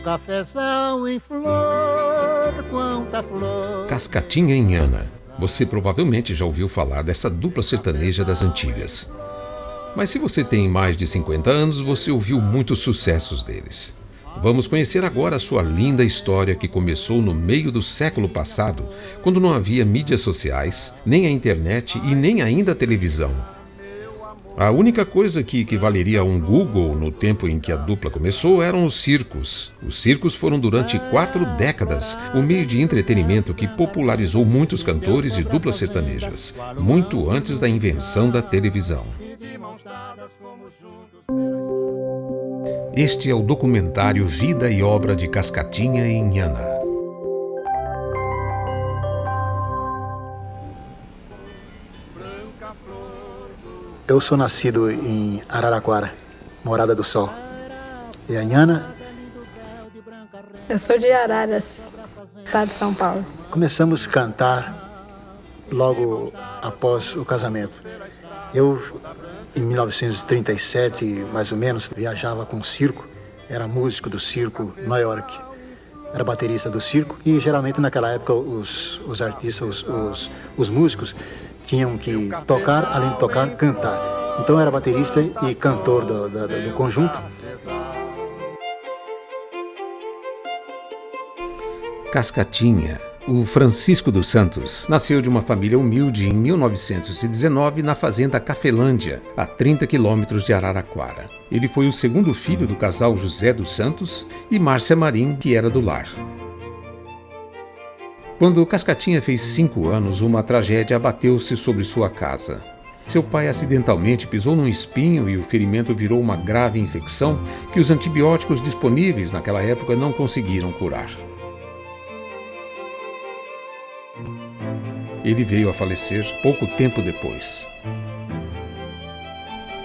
cafezal em flor, quanta flor. Cascatinha e Inhana. Você provavelmente já ouviu falar dessa dupla sertaneja das antigas. Mas se você tem mais de 50 anos, você ouviu muitos sucessos deles. Vamos conhecer agora a sua linda história que começou no meio do século passado, quando não havia mídias sociais, nem a internet e nem ainda a televisão. A única coisa que equivaleria a um Google no tempo em que a dupla começou eram os circos. Os circos foram durante 4 décadas o meio de entretenimento que popularizou muitos cantores e duplas sertanejas, muito antes da invenção da televisão. Este é o documentário Vida e Obra de Cascatinha e Inhana. Eu sou nascido em Araraquara, Morada do Sol. E a Inhana? Eu sou de Araras, estado de São Paulo. Começamos a cantar logo após o casamento. Eu, em 1937, mais ou menos, viajava com o circo. Era músico do circo Nova York. Era baterista do circo e geralmente naquela época os artistas, os músicos, tinham que tocar, além de tocar, cantar. Então eu era baterista e cantor do conjunto. Cascatinha, o Francisco dos Santos, nasceu de uma família humilde em 1919 na fazenda Cafelândia, a 30 quilômetros de Araraquara. Ele foi o segundo filho do casal José dos Santos e Márcia Marim, que era do lar. Quando Cascatinha fez 5 anos, uma tragédia abateu-se sobre sua casa. Seu pai acidentalmente pisou num espinho e o ferimento virou uma grave infecção que os antibióticos disponíveis naquela época não conseguiram curar. Ele veio a falecer pouco tempo depois.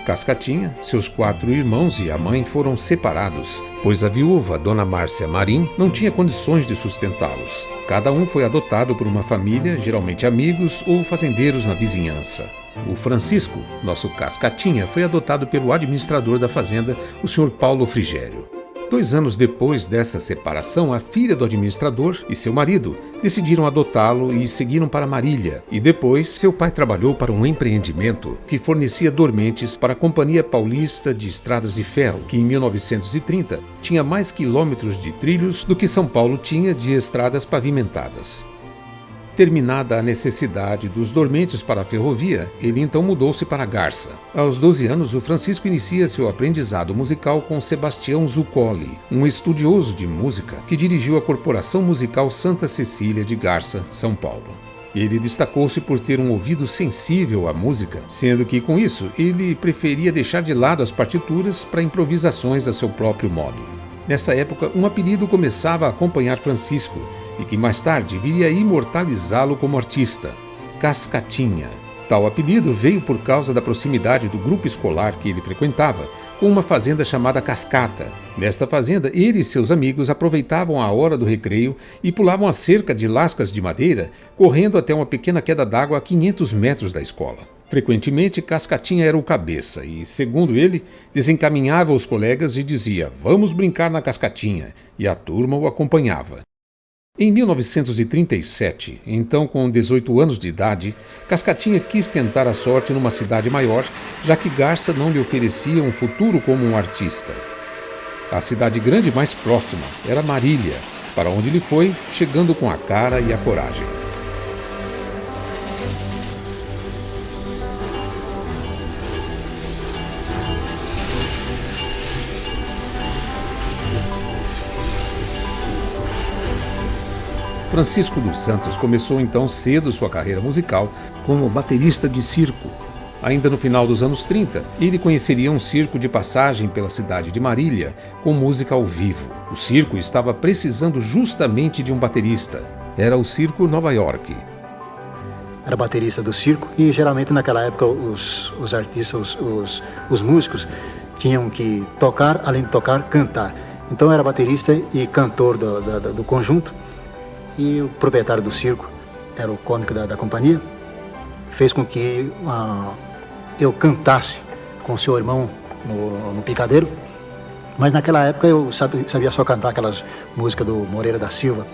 Cascatinha, seus 4 irmãos e a mãe foram separados, pois a viúva, Dona Márcia Marim, não tinha condições de sustentá-los. Cada um foi adotado por uma família, geralmente amigos ou fazendeiros na vizinhança. O Francisco, nosso Cascatinha, foi adotado pelo administrador da fazenda, o Sr. Paulo Frigério. 2 anos depois dessa separação, a filha do administrador e seu marido decidiram adotá-lo e seguiram para Marília. E depois, seu pai trabalhou para um empreendimento que fornecia dormentes para a Companhia Paulista de Estradas de Ferro, que em 1930 tinha mais quilômetros de trilhos do que São Paulo tinha de estradas pavimentadas. Terminada a necessidade dos dormentes para a ferrovia, ele então mudou-se para Garça. Aos 12 anos, o Francisco inicia seu aprendizado musical com Sebastião Zuccoli, um estudioso de música que dirigiu a Corporação Musical Santa Cecília de Garça, São Paulo. Ele destacou-se por ter um ouvido sensível à música, sendo que, com isso, ele preferia deixar de lado as partituras para improvisações a seu próprio modo. Nessa época, um apelido começava a acompanhar Francisco, e que mais tarde viria a imortalizá-lo como artista, Cascatinha. Tal apelido veio por causa da proximidade do grupo escolar que ele frequentava com uma fazenda chamada Cascata. Nesta fazenda, ele e seus amigos aproveitavam a hora do recreio e pulavam a cerca de lascas de madeira, correndo até uma pequena queda d'água a 500 metros da escola. Frequentemente, Cascatinha era o cabeça e, segundo ele, desencaminhava os colegas e dizia: "Vamos brincar na Cascatinha", e a turma o acompanhava. Em 1937, então com 18 anos de idade, Cascatinha quis tentar a sorte numa cidade maior, já que Garça não lhe oferecia um futuro como um artista. A cidade grande mais próxima era Marília, para onde ele foi, chegando com a cara e a coragem. Francisco dos Santos começou então cedo sua carreira musical como baterista de circo. Ainda no final dos anos 30, ele conheceria um circo de passagem pela cidade de Marília, com música ao vivo. O circo estava precisando justamente de um baterista. Era o Circo Nova York. Era baterista do circo e geralmente naquela época os artistas, os músicos, tinham que tocar, além de tocar, cantar. Então eu era baterista e cantor do conjunto. E o proprietário do circo, era o cômico da companhia, fez com que eu cantasse com seu irmão no picadeiro. Mas naquela época eu sabia só cantar aquelas músicas do Moreira da Silva,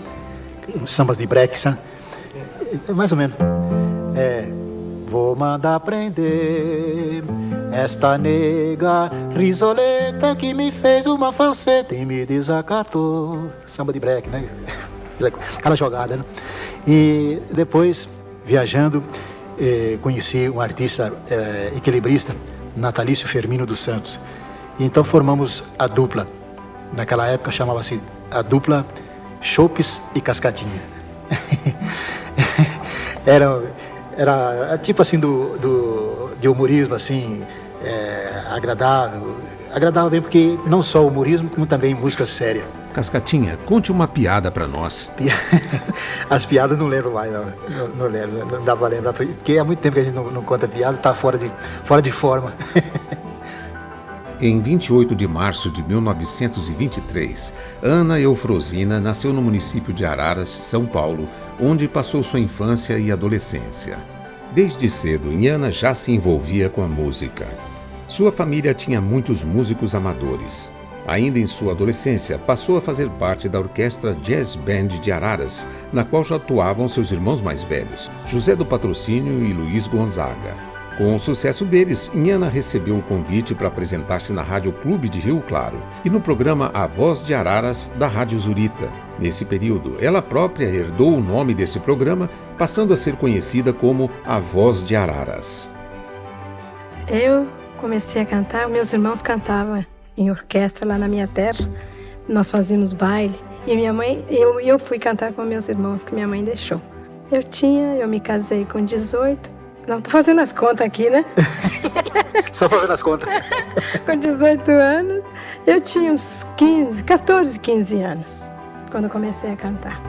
sambas de break, sabe? Mais ou menos. Vou mandar prender esta nega risoleta que me fez uma falseta e me desacatou. Samba de break, né? Aquela jogada, né? E depois, viajando, conheci um artista equilibrista, Natalício Firmino dos Santos. E então formamos a dupla. Naquela época chamava-se a dupla Chopes e Cascatinha. Era tipo assim de humorismo assim, agradável bem, porque não só humorismo, como também música séria. Cascatinha, conte uma piada pra nós. As piadas não lembro mais, não lembro, não dá pra lembrar, porque há muito tempo que a gente não conta piada, tá fora de forma. Em 28 de março de 1923, Ana Eufrosina nasceu no município de Araras, São Paulo, onde passou sua infância e adolescência. Desde cedo, Ana já se envolvia com a música. Sua família tinha muitos músicos amadores. Ainda em sua adolescência, passou a fazer parte da Orquestra Jazz Band de Araras, na qual já atuavam seus irmãos mais velhos, José do Patrocínio e Luiz Gonzaga. Com o sucesso deles, Ana recebeu o convite para apresentar-se na Rádio Clube de Rio Claro e no programa A Voz de Araras, da Rádio Zurita. Nesse período, ela própria herdou o nome desse programa, passando a ser conhecida como A Voz de Araras. Eu comecei a cantar, meus irmãos cantavam em orquestra lá na minha terra, nós fazíamos baile, e minha mãe, eu fui cantar com meus irmãos, que minha mãe deixou. Eu me casei com 18, não, tô fazendo as contas aqui, né? Só fazendo as contas. Com 18 anos, eu tinha uns 14, 15 anos, quando eu comecei a cantar.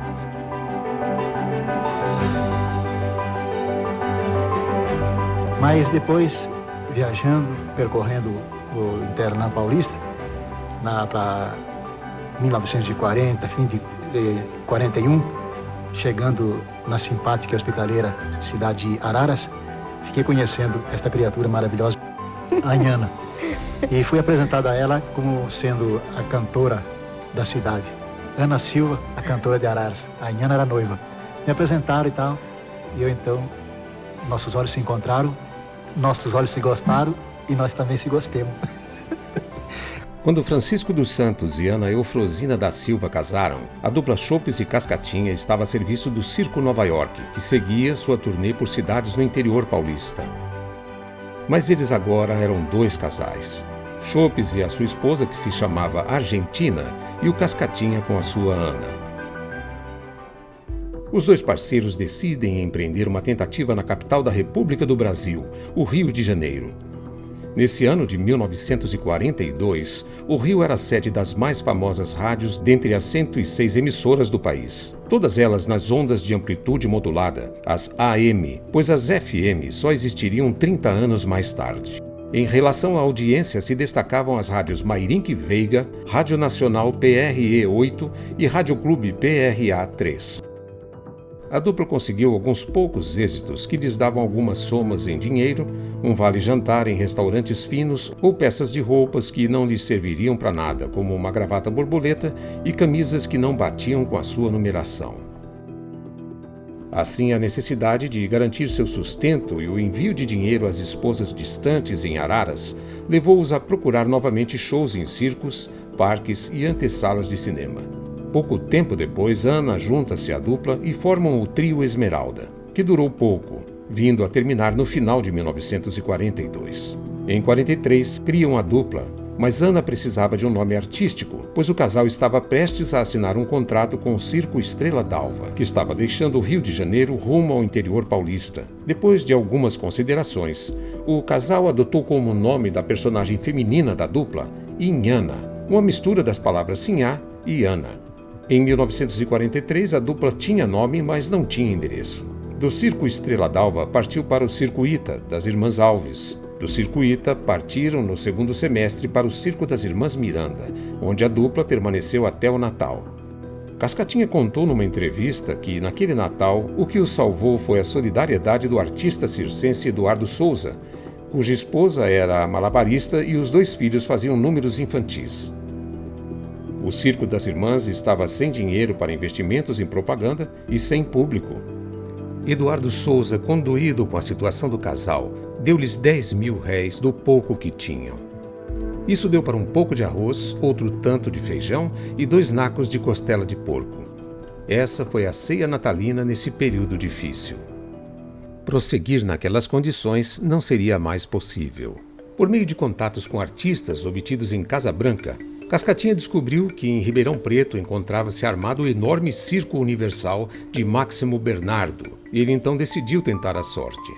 Mas depois, viajando, percorrendo o Interlã Paulista, para 1940, fim de 41, chegando na simpática e hospitaleira cidade de Araras, fiquei conhecendo esta criatura maravilhosa, a Ana. E fui apresentada a ela como sendo a cantora da cidade. Ana Silva, a cantora de Araras. A Ana era noiva. Me apresentaram e tal, e eu então, nossos olhos se encontraram, nossos olhos se gostaram e nós também se gostemos. Quando Francisco dos Santos e Ana Eufrosina da Silva casaram, a dupla Chopes e Cascatinha estava a serviço do Circo Nova York, que seguia sua turnê por cidades no interior paulista. Mas eles agora eram dois casais. Chopes e a sua esposa, que se chamava Argentina, e o Cascatinha com a sua Ana. Os dois parceiros decidem empreender uma tentativa na capital da República do Brasil, o Rio de Janeiro. Nesse ano de 1942, o Rio era a sede das mais famosas rádios dentre as 106 emissoras do país. Todas elas nas ondas de amplitude modulada, as AM, pois as FM só existiriam 30 anos mais tarde. Em relação à audiência se destacavam as rádios Mairink Veiga, Rádio Nacional PRE 8 e Rádio Clube PRA 3. A dupla conseguiu alguns poucos êxitos que lhes davam algumas somas em dinheiro, um vale-jantar em restaurantes finos ou peças de roupas que não lhes serviriam para nada, como uma gravata borboleta e camisas que não batiam com a sua numeração. Assim, a necessidade de garantir seu sustento e o envio de dinheiro às esposas distantes em Araras levou-os a procurar novamente shows em circos, parques e antessalas de cinema. Pouco tempo depois, Ana junta-se à dupla e formam o trio Esmeralda, que durou pouco, vindo a terminar no final de 1942. Em 43, criam a dupla, mas Ana precisava de um nome artístico, pois o casal estava prestes a assinar um contrato com o Circo Estrela d'Alva, que estava deixando o Rio de Janeiro rumo ao interior paulista. Depois de algumas considerações, o casal adotou como nome da personagem feminina da dupla, Inhana, uma mistura das palavras Sinhá e Ana. Em 1943, a dupla tinha nome, mas não tinha endereço. Do Circo Estrela d'Alva partiu para o Circo Ita, das Irmãs Alves. Do Circo Ita, partiram no segundo semestre para o Circo das Irmãs Miranda, onde a dupla permaneceu até o Natal. Cascatinha contou numa entrevista que, naquele Natal, o que o salvou foi a solidariedade do artista circense Eduardo Souza, cuja esposa era malabarista e os dois filhos faziam números infantis. O Circo das Irmãs estava sem dinheiro para investimentos em propaganda e sem público. Eduardo Souza, condoído com a situação do casal, deu-lhes 10 mil réis do pouco que tinham. Isso deu para um pouco de arroz, outro tanto de feijão e 2 nacos de costela de porco. Essa foi a ceia natalina nesse período difícil. Prosseguir naquelas condições não seria mais possível. Por meio de contatos com artistas obtidos em Casa Branca, Cascatinha descobriu que em Ribeirão Preto encontrava-se armado o enorme Circo Universal de Máximo Bernardo. Ele então decidiu tentar a sorte.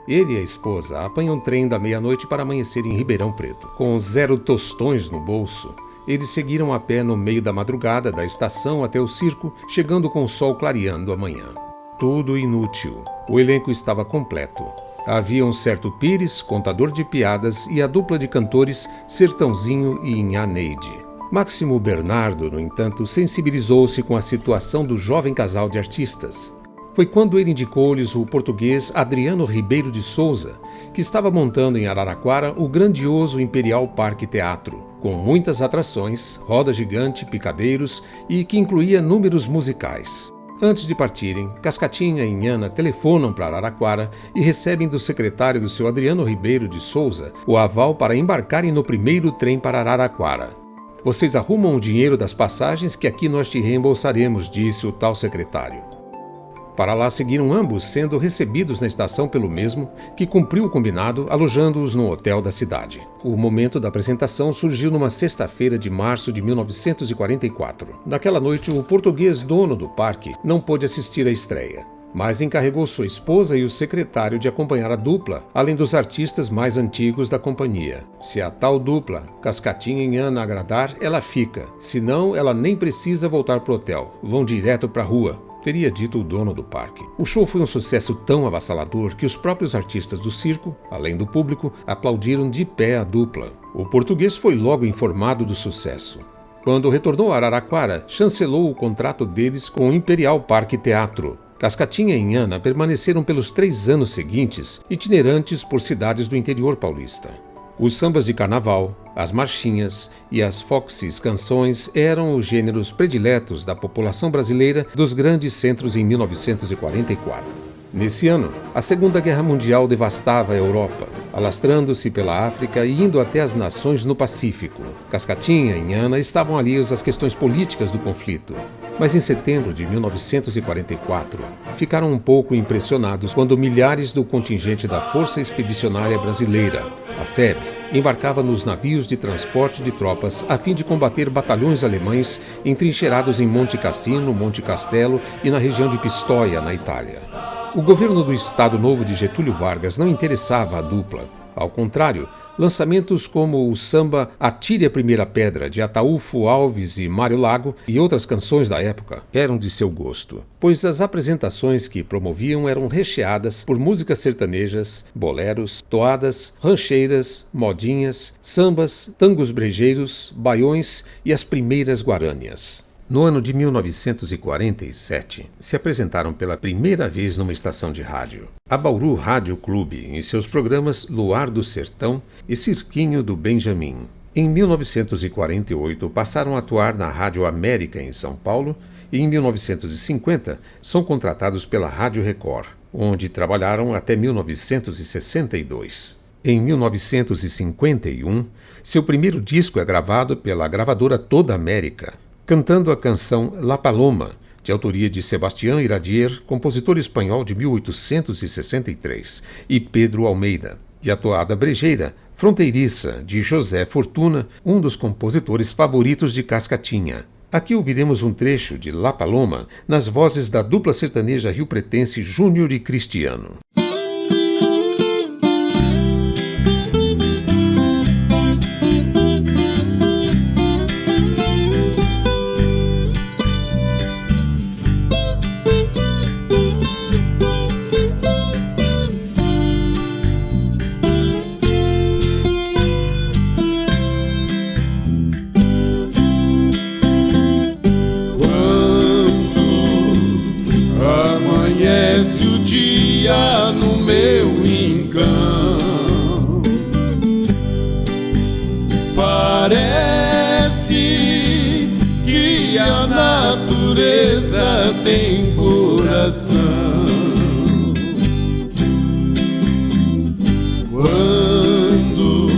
Ele e a esposa apanham um trem da meia-noite para amanhecer em Ribeirão Preto. Com 0 tostões no bolso, eles seguiram a pé no meio da madrugada da estação até o circo, chegando com o sol clareando a manhã. Tudo inútil. O elenco estava completo. Havia um certo Pires, contador de piadas, e a dupla de cantores Sertãozinho e Inhá Neide. Máximo Bernardo, no entanto, sensibilizou-se com a situação do jovem casal de artistas. Foi quando ele indicou-lhes o português Adriano Ribeiro de Souza, que estava montando em Araraquara o grandioso Imperial Parque Teatro, com muitas atrações, roda gigante, picadeiros e que incluía números musicais. Antes de partirem, Cascatinha e Inhana telefonam para Araraquara e recebem do secretário do seu Adriano Ribeiro de Souza o aval para embarcarem no primeiro trem para Araraquara. "Vocês arrumam o dinheiro das passagens que aqui nós te reembolsaremos", disse o tal secretário. Para lá seguiram ambos, sendo recebidos na estação pelo mesmo, que cumpriu o combinado, alojando-os no hotel da cidade. O momento da apresentação surgiu numa sexta-feira de março de 1944. Naquela noite, o português dono do parque não pôde assistir à estreia, mas encarregou sua esposa e o secretário de acompanhar a dupla, além dos artistas mais antigos da companhia. Se a tal dupla, Cascatinha e Inhana, agradar, ela fica. Se não, ela nem precisa voltar pro hotel. Vão direto pra rua, teria dito o dono do parque. O show foi um sucesso tão avassalador que os próprios artistas do circo, além do público, aplaudiram de pé a dupla. O português foi logo informado do sucesso. Quando retornou a Araraquara, chancelou o contrato deles com o Imperial Parque Teatro. Cascatinha e Inhana permaneceram pelos 3 anos seguintes, itinerantes por cidades do interior paulista. Os sambas de carnaval, as marchinhas e as foxes canções eram os gêneros prediletos da população brasileira dos grandes centros em 1944. Nesse ano, a Segunda Guerra Mundial devastava a Europa, alastrando-se pela África e indo até as nações no Pacífico. Cascatinha e Inhana estavam alheios às questões políticas do conflito. Mas em setembro de 1944, ficaram um pouco impressionados quando milhares do contingente da Força Expedicionária Brasileira, a FEB, embarcava nos navios de transporte de tropas a fim de combater batalhões alemães entrincheirados em Monte Cassino, Monte Castelo e na região de Pistoia, na Itália. O governo do Estado Novo de Getúlio Vargas não interessava a dupla. Ao contrário, lançamentos como o samba Atire a Primeira Pedra, de Ataúfo Alves e Mário Lago, e outras canções da época, eram de seu gosto, pois as apresentações que promoviam eram recheadas por músicas sertanejas, boleros, toadas, rancheiras, modinhas, sambas, tangos brejeiros, baiões e as primeiras guarânias. No ano de 1947, se apresentaram pela primeira vez numa estação de rádio, a Bauru Rádio Clube, em seus programas Luar do Sertão e Cirquinho do Benjamin. Em 1948, passaram a atuar na Rádio América, em São Paulo, e em 1950 são contratados pela Rádio Record, onde trabalharam até 1962. Em 1951, seu primeiro disco é gravado pela gravadora Toda América, cantando a canção La Paloma, de autoria de Sebastián Iradier, compositor espanhol de 1863, e Pedro Almeida, e a toada brejeira Fronteiriça, de José Fortuna, um dos compositores favoritos de Cascatinha. Aqui ouviremos um trecho de La Paloma nas vozes da dupla sertaneja riopretense Júnior e Cristiano. No meu rincão, parece natureza tem coração. Quando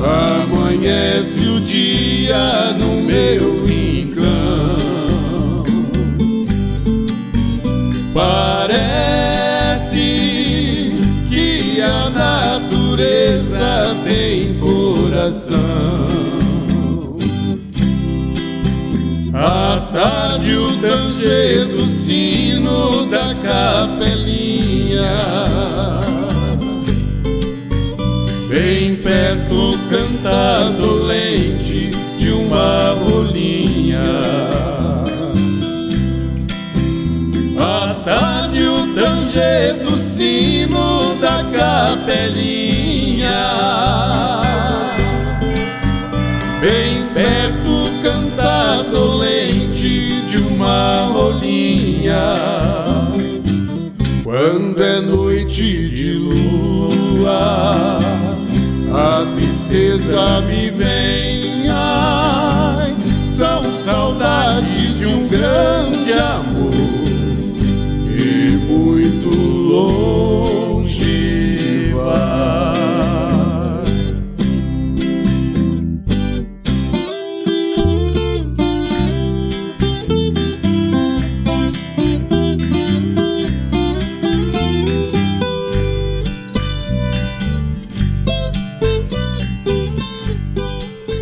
amanhece o dia no meu rincão, parece que a natureza tem coração. À tarde o tanger do sino da capelinha, bem perto canta dolente de uma rolinha. À tarde o tanger do sino da capelinha, bem perto canta dolente de uma rolinha. Quando é noite de lua, a tristeza me vem, ai, são saudades de um grande amor e muito longe vai.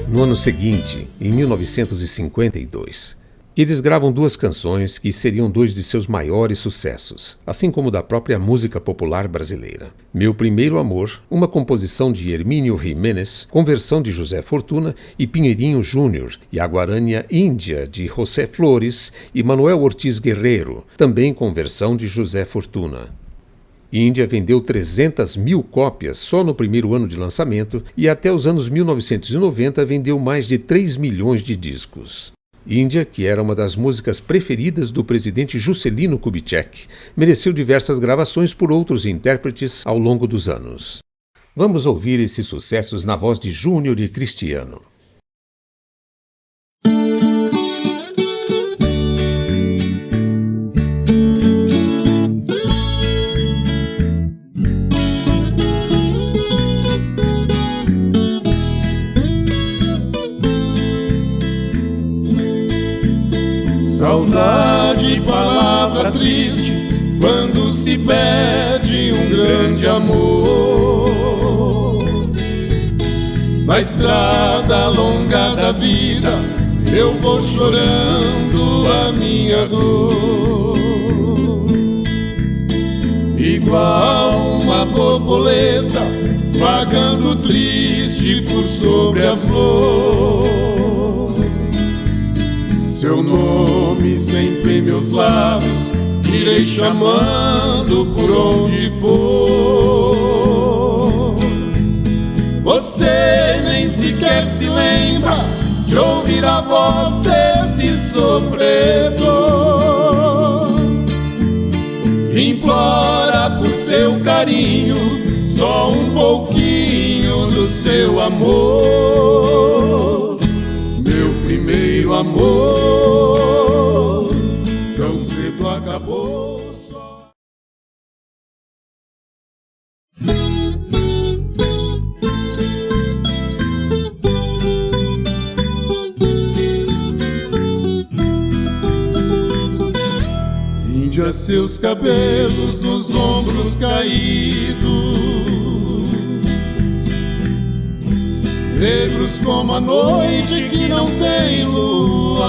No ano seguinte, em 1952, eles gravam duas canções que seriam dois de seus maiores sucessos, assim como da própria música popular brasileira. Meu Primeiro Amor, uma composição de Hermínio Jiménez, com versão de José Fortuna e Pinheirinho Júnior, e a Guarânia Índia, de José Flores e Manuel Ortiz Guerreiro, também com versão de José Fortuna. Índia vendeu 300 mil cópias só no primeiro ano de lançamento e até os anos 1990 vendeu mais de 3 milhões de discos. Índia, que era uma das músicas preferidas do presidente Juscelino Kubitschek, mereceu diversas gravações por outros intérpretes ao longo dos anos. Vamos ouvir esses sucessos na voz de Júnior e Cristiano. Saudade, palavra triste, quando se perde um grande amor. Na estrada longa da vida, eu vou chorando a minha dor. Igual uma borboleta, vagando triste por sobre a flor. Seu nome sempre em meus lábios, irei chamando por onde for. Você nem sequer se lembra de ouvir a voz desse sofredor. Implora por seu carinho, só um pouquinho do seu amor. Meu primeiro amor, tão cedo acabou só. Índia, seus cabelos nos ombros caídos, negros como a noite que não tem lua.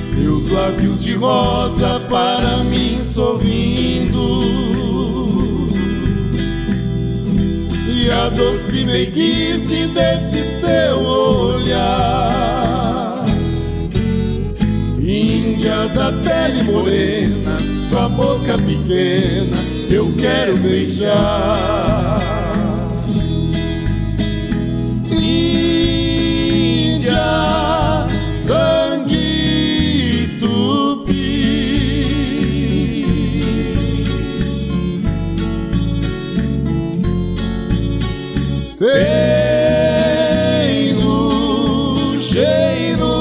Seus lábios de rosa para mim sorrindo, e a doce meiguice desse seu olhar. Índia da pele morena, sua boca pequena, eu quero beijar. Índia, sangue tupi, tem o cheiro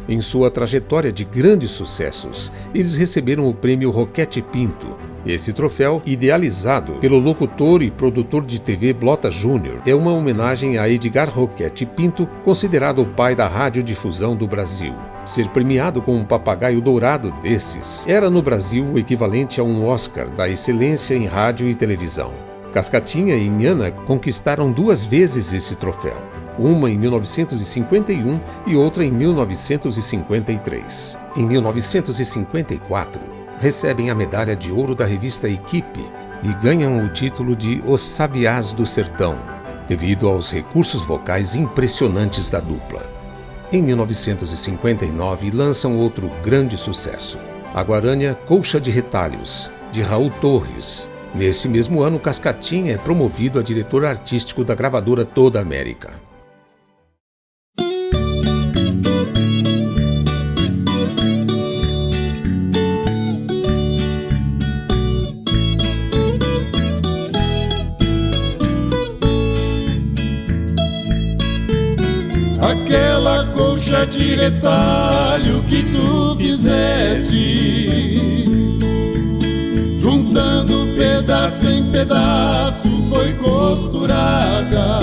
Em sua trajetória de grandes sucessos, eles receberam o prêmio Roquete Pinto. Esse troféu, idealizado pelo locutor e produtor de TV Blota Júnior, é uma homenagem a Edgar Roquete Pinto, considerado o pai da radiodifusão do Brasil. Ser premiado com um papagaio dourado desses era no Brasil o equivalente a um Oscar da excelência em rádio e televisão. Cascatinha e Inhana conquistaram 2 vezes esse troféu, uma em 1951 e outra em 1953. Em 1954, recebem a medalha de ouro da revista Equipe e ganham o título de Os Sabiás do Sertão, devido aos recursos vocais impressionantes da dupla. Em 1959, lançam outro grande sucesso, a Guarânia Colcha de Retalhos, de Raul Torres. Nesse mesmo ano, Cascatinha é promovido a diretor artístico da gravadora Toda América. Aquela colcha de retalho que tu fizeste, juntando pedaço em pedaço, foi costurada.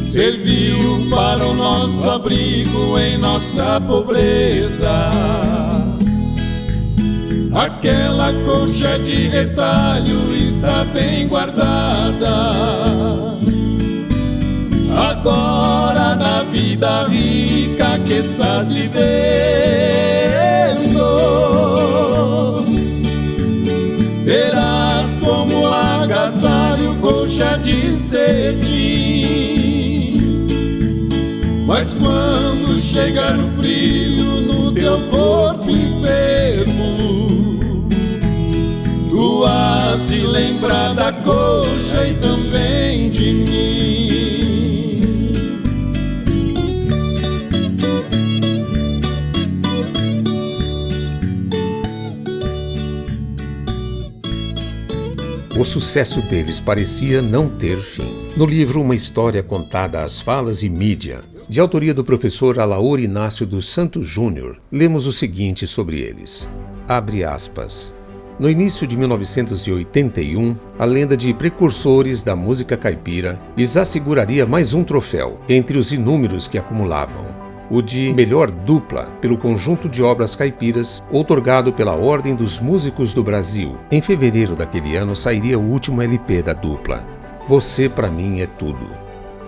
Serviu para o nosso abrigo em nossa pobreza. Aquela colcha de retalho está bem guardada. Agora na vida rica que estás vivendo, terás como agasalho colcha de cetim. Mas quando chegar o frio no teu corpo enfermo, tu has de lembrar da colcha e também de mim. O sucesso deles parecia não ter fim. No livro Uma História Contada às Falas e Mídia, de autoria do professor Alaor Inácio dos Santos Júnior, lemos o seguinte sobre eles. Abre aspas. No início de 1981, a lenda de precursores da música caipira lhes asseguraria mais um troféu, entre os inúmeros que acumulavam. O de melhor dupla pelo conjunto de obras caipiras, outorgado pela Ordem dos Músicos do Brasil. Em fevereiro daquele ano sairia o último LP da dupla, Você Pra Mim É Tudo.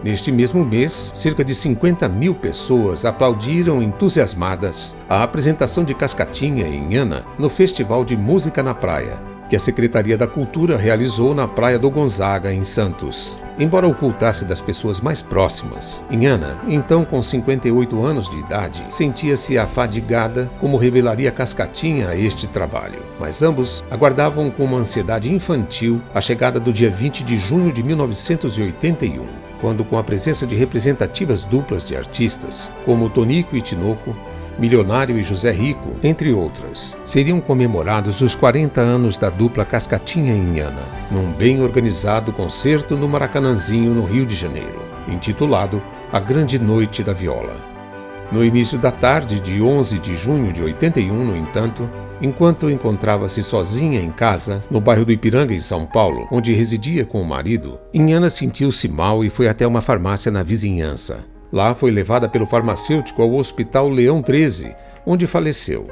Neste mesmo mês, cerca de 50 mil pessoas aplaudiram entusiasmadas a apresentação de Cascatinha e Inhana no Festival de Música na Praia, que a Secretaria da Cultura realizou na Praia do Gonzaga, em Santos. Embora ocultasse das pessoas mais próximas, Inhana, então com 58 anos de idade, sentia-se afadigada, como revelaria Cascatinha a este trabalho. Mas ambos aguardavam com uma ansiedade infantil a chegada do dia 20 de junho de 1981, quando, com a presença de representativas duplas de artistas, como Tonico e Tinoco, Milionário e José Rico, entre outras, seriam comemorados os 40 anos da dupla Cascatinha e Inhana, num bem organizado concerto no Maracanãzinho, no Rio de Janeiro, intitulado A Grande Noite da Viola. No início da tarde de 11 de junho de 81, no entanto, enquanto encontrava-se sozinha em casa, no bairro do Ipiranga, em São Paulo, onde residia com o marido, Inhana sentiu-se mal e foi até uma farmácia na vizinhança. Lá foi levada pelo farmacêutico ao Hospital Leão 13, onde faleceu.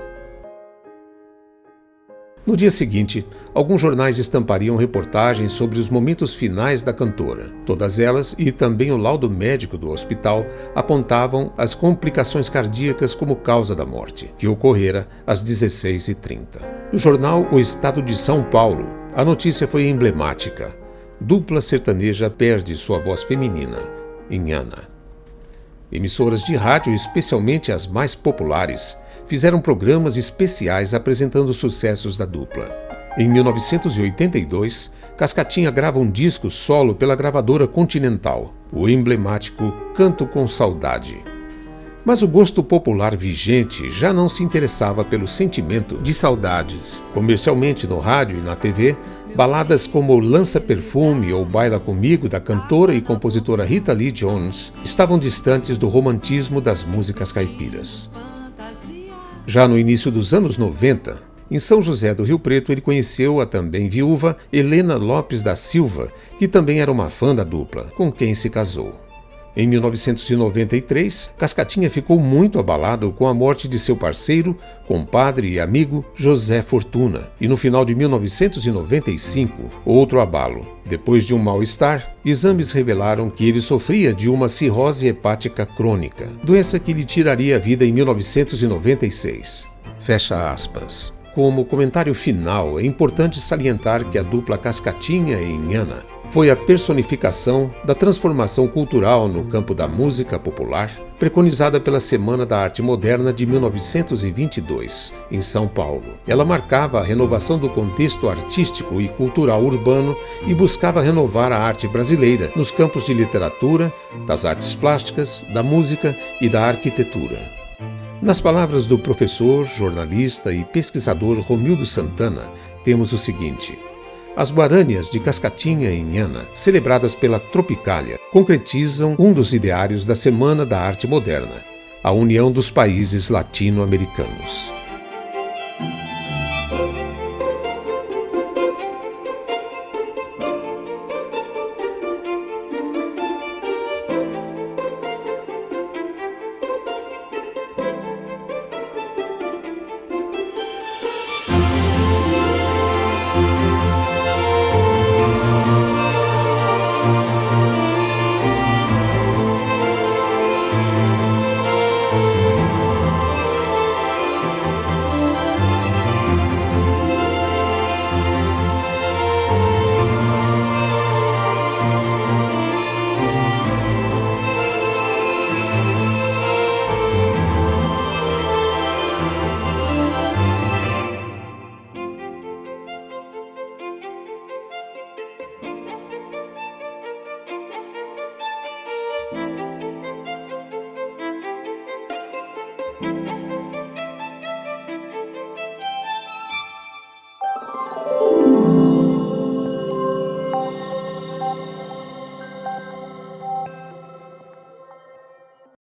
No dia seguinte, alguns jornais estampariam reportagens sobre os momentos finais da cantora. Todas elas, e também o laudo médico do hospital, apontavam as complicações cardíacas como causa da morte, que ocorrera às 16h30. No jornal O Estado de São Paulo, a notícia foi emblemática. Dupla sertaneja perde sua voz feminina, Inhana. Emissoras de rádio, especialmente as mais populares, fizeram programas especiais apresentando os sucessos da dupla. Em 1982, Cascatinha grava um disco solo pela gravadora Continental, o emblemático Canto com Saudade. Mas o gosto popular vigente já não se interessava pelo sentimento de saudades. Comercialmente no rádio e na TV, baladas como Lança Perfume ou Baila Comigo, da cantora e compositora Rita Lee Jones, estavam distantes do romantismo das músicas caipiras. Já no início dos anos 90, em São José do Rio Preto, ele conheceu a também viúva Helena Lopes da Silva, que também era uma fã da dupla, com quem se casou. Em 1993, Cascatinha ficou muito abalado com a morte de seu parceiro, compadre e amigo José Fortuna. E no final de 1995, outro abalo. Depois de um mal-estar, exames revelaram que ele sofria de uma cirrose hepática crônica, doença que lhe tiraria a vida em 1996. Fecha aspas. Como comentário final, é importante salientar que a dupla Cascatinha e Inhana foi a personificação da transformação cultural no campo da música popular, preconizada pela Semana da Arte Moderna de 1922, em São Paulo. Ela marcava a renovação do contexto artístico e cultural urbano e buscava renovar a arte brasileira nos campos de literatura, das artes plásticas, da música e da arquitetura. Nas palavras do professor, jornalista e pesquisador Romildo Santana, temos o seguinte: as guarânias de Cascatinha e Inhana, celebradas pela Tropicália, concretizam um dos ideários da Semana da Arte Moderna, a união dos países latino-americanos.